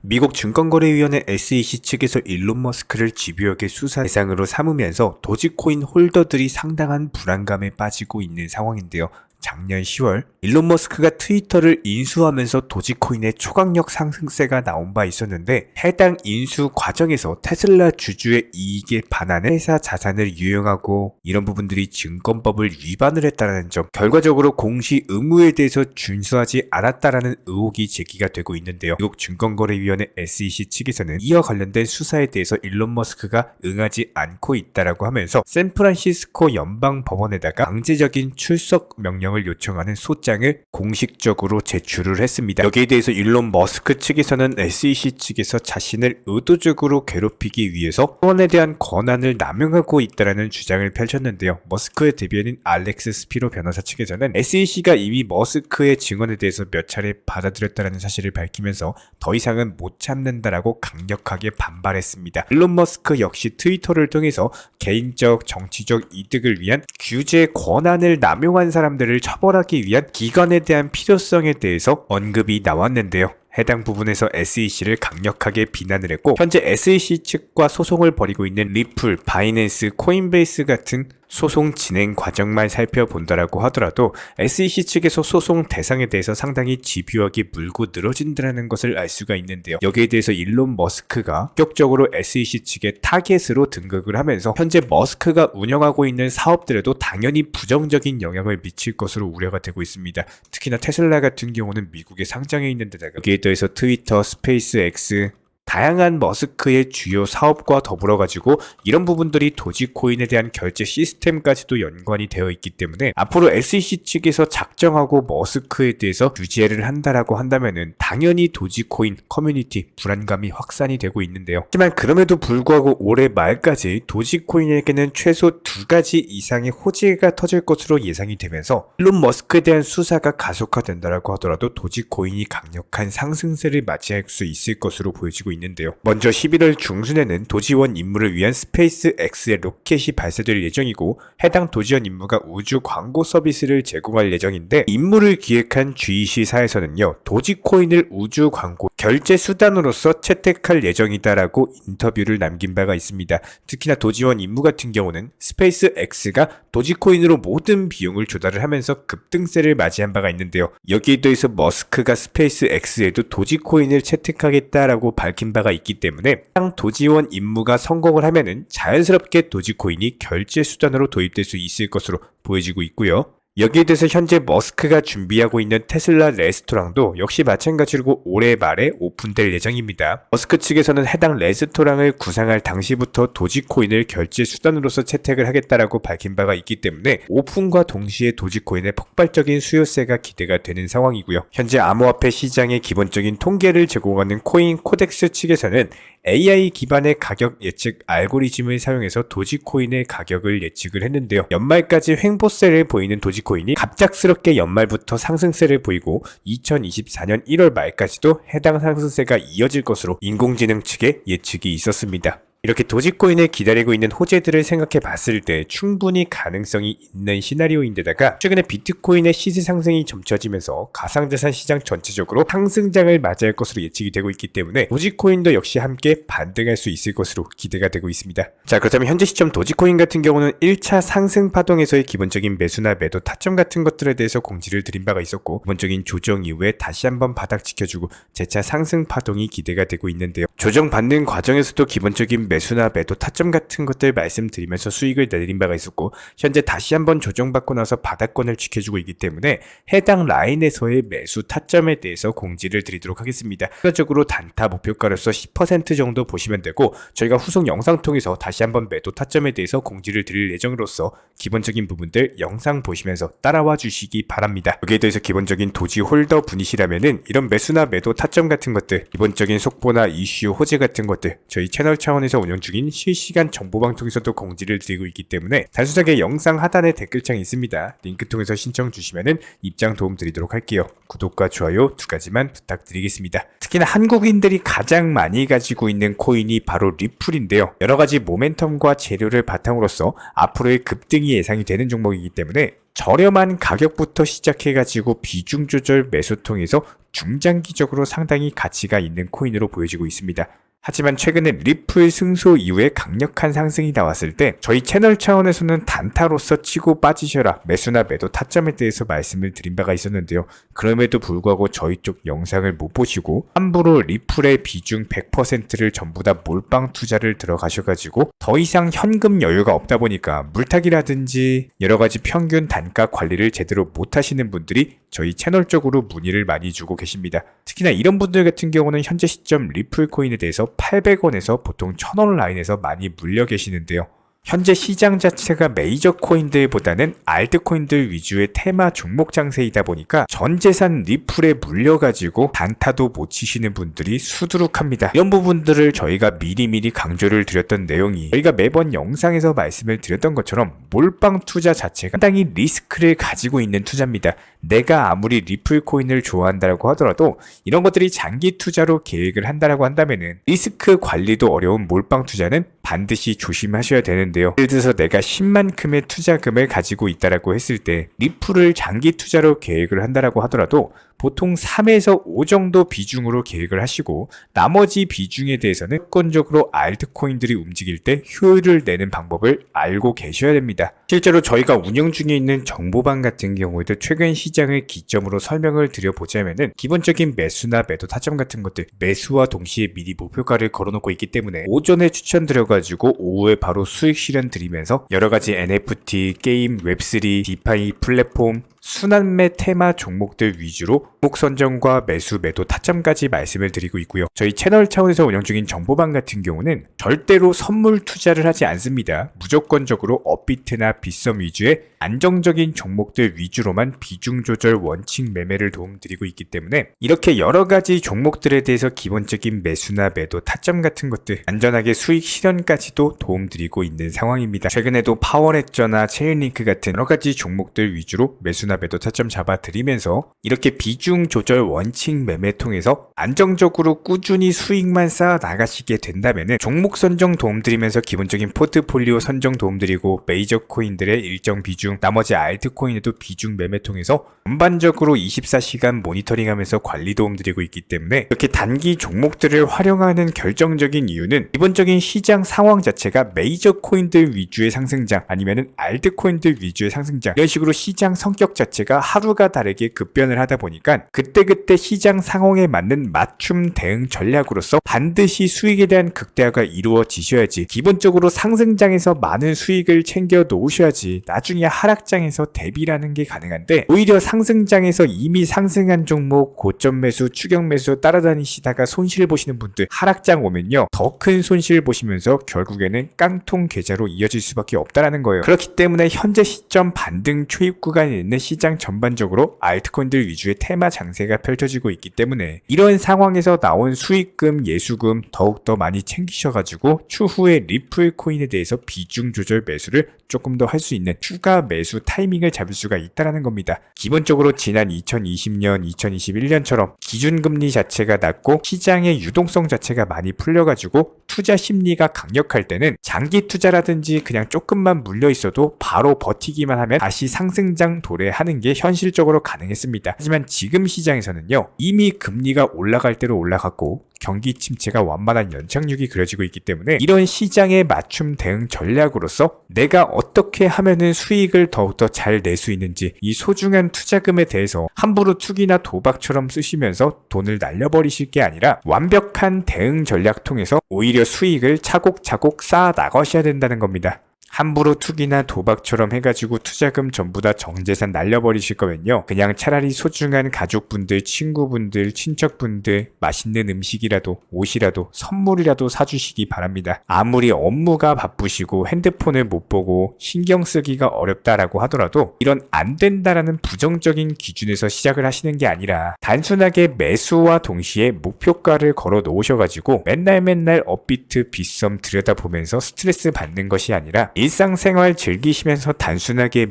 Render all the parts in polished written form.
미국 증권거래위원회 SEC 측에서 일론 머스크를 집요하게 수사 대상으로 삼으면서 도지코인 홀더들이 상당한 불안감에 빠지고 있는 상황인데요. 작년 10월 일론 머스크가 트위터를 인수하면서 도지코인의 초강력 상승세가 나온 바 있었는데, 해당 인수 과정에서 테슬라 주주의 이익에 반하는 회사 자산을 유용하고 이런 부분들이 증권법을 위반을 했다는 점, 결과적으로 공시 의무에 대해서 준수하지 않았다라는 의혹이 제기가 되고 있는데요. 미국 증권거래위원회 SEC 측에서는 이와 관련된 수사에 대해서 일론 머스크가 응하지 않고 있다라고 하면서 샌프란시스코 연방법원에다가 강제적인 출석 명령을 요청하는 소장을 공식적으로 제출을 했습니다. 여기에 대해서 일론 머스크 측에서는 SEC 측에서 자신을 의도적으로 괴롭히기 위해서 소원에 대한 권한을 남용하고 있다는 주장을 펼쳤는데요. 머스크의 대변인 알렉스 스피로 변호사 측에서는 SEC가 이미 머스크의 증언에 대해서 몇 차례 받아들였다는 사실을 밝히면서 더 이상은 못 참는다라고 강력하게 반발했습니다. 일론 머스크 역시 트위터를 통해서 개인적 정치적 이득을 위한 규제 권한을 남용한 사람들을 처벌하기 위한 기관에 대한 필요성에 대해서 언급이 나왔는데요. 해당 부분에서 SEC를 강력하게 비난을 했고, 현재 SEC 측과 소송을 벌이고 있는 리플, 바이낸스, 코인베이스 같은 소송 진행 과정만 살펴본다라고 하더라도 SEC 측에서 소송 대상에 대해서 상당히 집요하게 물고 늘어진다는 것을 알 수가 있는데요. 여기에 대해서 일론 머스크가 본격적으로 SEC 측의 타겟으로 등극을 하면서 현재 머스크가 운영하고 있는 사업들에도 당연히 부정적인 영향을 미칠 것으로 우려가 되고 있습니다. 특히나 테슬라 같은 경우는 미국에 상장해 있는 데다가 여기에 더해서 트위터, 스페이스X, 다양한 머스크의 주요 사업과 더불어가지고 이런 부분들이 도지코인에 대한 결제 시스템까지도 연관이 되어 있기 때문에 앞으로 SEC 측에서 작정하고 머스크에 대해서 규제를 한다라고 한다면은 당연히 도지코인 커뮤니티 불안감이 확산이 되고 있는데요. 하지만 그럼에도 불구하고 올해 말까지 도지코인에게는 최소 2가지 이상의 호재가 터질 것으로 예상이 되면서 일론 머스크에 대한 수사가 가속화된다라고 하더라도 도지코인이 강력한 상승세를 맞이할 수 있을 것으로 보여지고 있는데요. 먼저 11월 중순에는 도지원 임무를 위한 스페이스 X의 로켓이 발사될 예정이고, 해당 도지원 임무가 우주 광고 서비스를 제공할 예정인데, 임무를 기획한 GEC사에서는요 도지코인을 우주 광고 결제 수단으로서 채택할 예정이다라고 인터뷰를 남긴 바가 있습니다. 특히나 도지원 임무 같은 경우는 스페이스 X가 도지코인으로 모든 비용을 조달을 하면서 급등세를 맞이한 바가 있는데요. 여기에 더해서 머스크가 스페이스 X에도 도지코인을 채택하겠다라고 밝힌 바가 있기 때문에 해당 도지원 임무가 성공을 하면은 자연스럽게 도지코인이 결제 수단으로 도입될 수 있을 것으로 보여지고 있고요. 여기에 대해서 현재 머스크가 준비하고 있는 테슬라 레스토랑도 역시 마찬가지로 올해 말에 오픈될 예정입니다. 머스크 측에서는 해당 레스토랑을 구상할 당시부터 도지코인을 결제 수단으로서 채택을 하겠다라고 밝힌 바가 있기 때문에 오픈과 동시에 도지코인의 폭발적인 수요세가 기대가 되는 상황이고요. 현재 암호화폐 시장의 기본적인 통계를 제공하는 코인 코덱스 측에서는 AI 기반의 가격 예측 알고리즘을 사용해서 도지코인의 가격을 예측을 했는데요. 연말까지 횡보세를 보이는 도지코인이 갑작스럽게 연말부터 상승세를 보이고 2024년 1월 말까지도 해당 상승세가 이어질 것으로 인공지능 측의 예측이 있었습니다. 이렇게 도지코인을 기다리고 있는 호재들을 생각해 봤을 때 충분히 가능성이 있는 시나리오인데다가 최근에 비트코인의 시세 상승이 점쳐지면서 가상자산 시장 전체적으로 상승장을 맞이할 것으로 예측이 되고 있기 때문에 도지코인도 역시 함께 반등할 수 있을 것으로 기대가 되고 있습니다. 자, 그렇다면 현재 시점 도지코인 같은 경우는 1차 상승 파동에서의 기본적인 매수나 매도 타점 같은 것들에 대해서 공지를 드린 바가 있었고, 기본적인 조정 이후에 다시 한번 바닥 지켜주고 재차 상승 파동이 기대가 되고 있는데요. 조정받는 과정에서도 기본적인 매수나 매도 타점 같은 것들 말씀드리면서 수익을 내린 바가 있었고, 현재 다시 한번 조정받고 나서 바닥권을 지켜주고 있기 때문에 해당 라인에서의 매수 타점에 대해서 공지를 드리도록 하겠습니다. 추가적으로 단타 목표가로서 10% 정도 보시면 되고, 저희가 후속 영상 통해서 다시 한번 매도 타점에 대해서 공지를 드릴 예정으로서 기본적인 부분들 영상 보시면서 따라와 주시기 바랍니다. 여기에 대해서 기본적인 도지 홀더 분이시라면은 이런 매수나 매도 타점 같은 것들, 기본적인 속보나 이슈 호재 같은 것들 저희 채널 차원에서 운영 중인 실시간 정보방통에서도 공지를 드리고 있기 때문에 단순하게 영상 하단에 댓글창이 있습니다. 링크 통해서 신청 주시면은 입장 도움 드리도록 할게요. 구독과 좋아요 2가지만 부탁드리겠습니다. 특히나 한국인들이 가장 많이 가지고 있는 코인이 바로 리플인데요. 여러가지 모멘텀과 재료를 바탕으로서 앞으로의 급등이 예상이 되는 종목이기 때문에 저렴한 가격부터 시작해가지고 비중 조절 매수 통해서 중장기적으로 상당히 가치가 있는 코인으로 보여지고 있습니다. 하지만 최근에 리플 승소 이후에 강력한 상승이 나왔을 때 저희 채널 차원에서는 단타로서 치고 빠지셔라 매수나 매도 타점에 대해서 말씀을 드린 바가 있었는데요. 그럼에도 불구하고 저희 쪽 영상을 못 보시고 함부로 리플의 비중 100%를 전부 다 몰빵 투자를 들어가셔가지고 더 이상 현금 여유가 없다 보니까 물타기라든지 여러가지 평균 단가 관리를 제대로 못하시는 분들이 저희 채널 쪽으로 문의를 많이 주고 계십니다. 특히나 이런 분들 같은 경우는 현재 시점 리플 코인에 대해서 800원에서 보통 1000원 라인에서 많이 물려 계시는데요. 현재 시장 자체가 메이저 코인들보다는 알트코인들 위주의 테마 종목 장세이다 보니까 전 재산 리플에 물려가지고 단타도 못 치시는 분들이 수두룩합니다. 이런 부분들을 저희가 미리미리 강조를 드렸던 내용이 저희가 매번 영상에서 말씀을 드렸던 것처럼 몰빵 투자 자체가 상당히 리스크를 가지고 있는 투자입니다. 내가 아무리 리플 코인을 좋아한다고 하더라도 이런 것들이 장기 투자로 계획을 한다고 한다면은 리스크 관리도 어려운 몰빵 투자는 반드시 조심하셔야 되는데요. 예를 들어서 내가 10만큼의 투자금을 가지고 있다라고 했을 때 리플을 장기 투자로 계획을 한다라고 하더라도 보통 3에서 5 정도 비중으로 계획을 하시고 나머지 비중에 대해서는 무조건적으로 알트코인들이 움직일 때 효율을 내는 방법을 알고 계셔야 됩니다. 실제로 저희가 운영 중에 있는 정보방 같은 경우에도 최근 시장을 기점으로 설명을 드려보자면은 기본적인 매수나 매도 타점 같은 것들 매수와 동시에 미리 목표가를 걸어놓고 있기 때문에 오전에 추천드려가지고 오후에 바로 수익 실현 드리면서 여러가지 NFT, 게임, 웹3, 디파이 플랫폼 순환매 테마 종목들 위주로 종목 선정과 매수, 매도 타점까지 말씀을 드리고 있고요. 저희 채널 차원에서 운영 중인 정보방 같은 경우는 절대로 선물 투자를 하지 않습니다. 무조건적으로 업비트나 빗썸 위주의 안정적인 종목들 위주로만 비중 조절 원칙 매매를 도움드리고 있기 때문에 이렇게 여러가지 종목들에 대해서 기본적인 매수나 매도 타점 같은 것들 안전하게 수익 실현까지도 도움드리고 있는 상황입니다. 최근에도 파워레저나 체인링크 같은 여러가지 종목들 위주로 매수나 매도 타점 잡아드리면서 이렇게 비중 조절 원칙 매매 통해서 안정적으로 꾸준히 수익만 쌓아 나가시게 된다면은 종목 선정 도움드리면서 기본적인 포트폴리오 선정 도움드리고 메이저 코인들의 일정 비중 나머지 알트코인에도 비중 매매 통해서 전반적으로 24시간 모니터링하면서 관리 도움드리고 있기 때문에 이렇게 단기 종목들을 활용하는 결정적인 이유는 기본적인 시장 상황 자체가 메이저 코인들 위주의 상승장 아니면은 알트코인들 위주의 상승장 이런 식으로 시장 성격 자체가 하루가 다르게 급변을 하다 보니까 그때그때 시장 상황에 맞는 맞춤 대응 전략으로서 반드시 수익에 대한 극대화가 이루어지셔야지 기본적으로 상승장에서 많은 수익을 챙겨 놓으셔야지 나중에 하락장에서 대비라는 게 가능한데 오히려 상승장에서 이미 상승한 종목 고점 매수 추격 매수 따라다니시다가 손실 보시는 분들 하락장 오면요 더 큰 손실 보시면서 결국에는 깡통 계좌로 이어질 수밖에 없다라는 거예요. 그렇기 때문에 현재 시점 반등 초입 구간에 있는 시장 전반적으로 알트코인들 위주의 테마 장세가 펼쳐지고 있기 때문에 이런 상황에서 나온 수익금, 예수금 더욱더 많이 챙기셔가지고 추후에 리플 코인에 대해서 비중 조절 매수를 조금 더 할 수 있는 추가 매수 타이밍을 잡을 수가 있다는 겁니다. 기본적으로 지난 2020년, 2021년처럼 기준금리 자체가 낮고 시장의 유동성 자체가 많이 풀려가지고 투자 심리가 강력할 때는 장기 투자라든지 그냥 조금만 물려 있어도 바로 버티기만 하면 다시 상승장 도래하는 게 현실적으로 가능했습니다. 하지만 지금 시장에서는요 이미 금리가 올라갈 대로 올라갔고 경기 침체가 완만한 연착륙이 그려지고 있기 때문에 이런 시장에 맞춤 대응 전략으로서 내가 어떻게 하면은 수익을 더욱더 잘 낼 수 있는지 이 소중한 투자금에 대해서 함부로 투기나 도박처럼 쓰시면서 돈을 날려버리실 게 아니라 완벽한 대응 전략 통해서 오히려 수익을 차곡차곡 쌓아 나가셔야 된다는 겁니다. 함부로 투기나 도박처럼 해가지고 투자금 전부 다 정재산 날려버리실 거면요 그냥 차라리 소중한 가족분들, 친구분들, 친척분들 맛있는 음식이라도 옷이라도 선물이라도 사주시기 바랍니다. 아무리 업무가 바쁘시고 핸드폰을 못 보고 신경 쓰기가 어렵다라고 하더라도 이런 안 된다라는 부정적인 기준에서 시작을 하시는 게 아니라 단순하게 매수와 동시에 목표가를 걸어 놓으셔가지고 맨날 업비트 빗썸 들여다보면서 스트레스 받는 것이 아니라 일상생활 즐기시면서 단순하게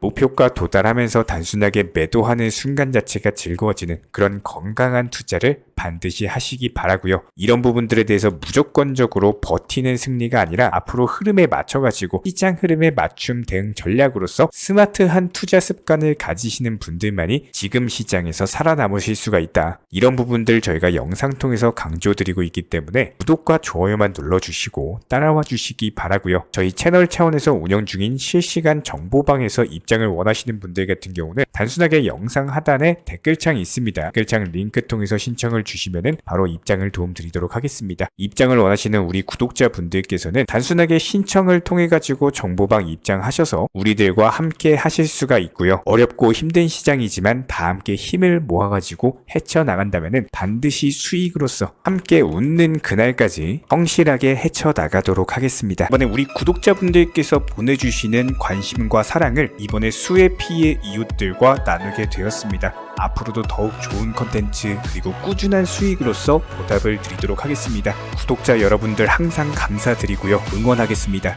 목표가 도달하면서 단순하게 매도하는 순간 자체가 즐거워지는 그런 건강한 투자를 반드시 하시기 바라고요. 이런 부분들에 대해서 무조건적으로 버티는 승리가 아니라 앞으로 흐름에 맞춰가지고 시장 흐름에 맞춤 대응 전략으로서 스마트한 투자 습관을 가지시는 분들만이 지금 시장에서 살아남으실 수가 있다. 이런 부분들 저희가 영상 통해서 강조드리고 있기 때문에 구독과 좋아요만 눌러주시고 따라와 주시기 바라고요. 저희 채널 차원에서 운영 중인 실시간 정보방에서 입장을 원하시는 분들 같은 경우는 단순하게 영상 하단에 댓글창이 있습니다. 댓글창 링크 통해서 신청을 주시면은 바로 입장을 도움드리도록 하겠습니다. 입장을 원하시는 우리 구독자분들께서는 단순하게 신청을 통해 가지고 정보방 입장하셔서 우리들과 함께 하실 수가 있고요. 어렵고 힘든 시장이지만 다 함께 힘을 모아가지고 헤쳐나간다면은 반드시 수익으로서 함께 웃는 그날까지 성실하게 헤쳐나가도록 하겠습니다. 이번에 우리 구독자분들께서 보내주시는 관심과 사랑을 이번에 수혜 피해 이웃들과 나누게 되었습니다. 앞으로도 더욱 좋은 컨텐츠 그리고 꾸준한 수익으로서 보답을 드리도록 하겠습니다. 구독자 여러분들 항상 감사드리고요. 응원하겠습니다.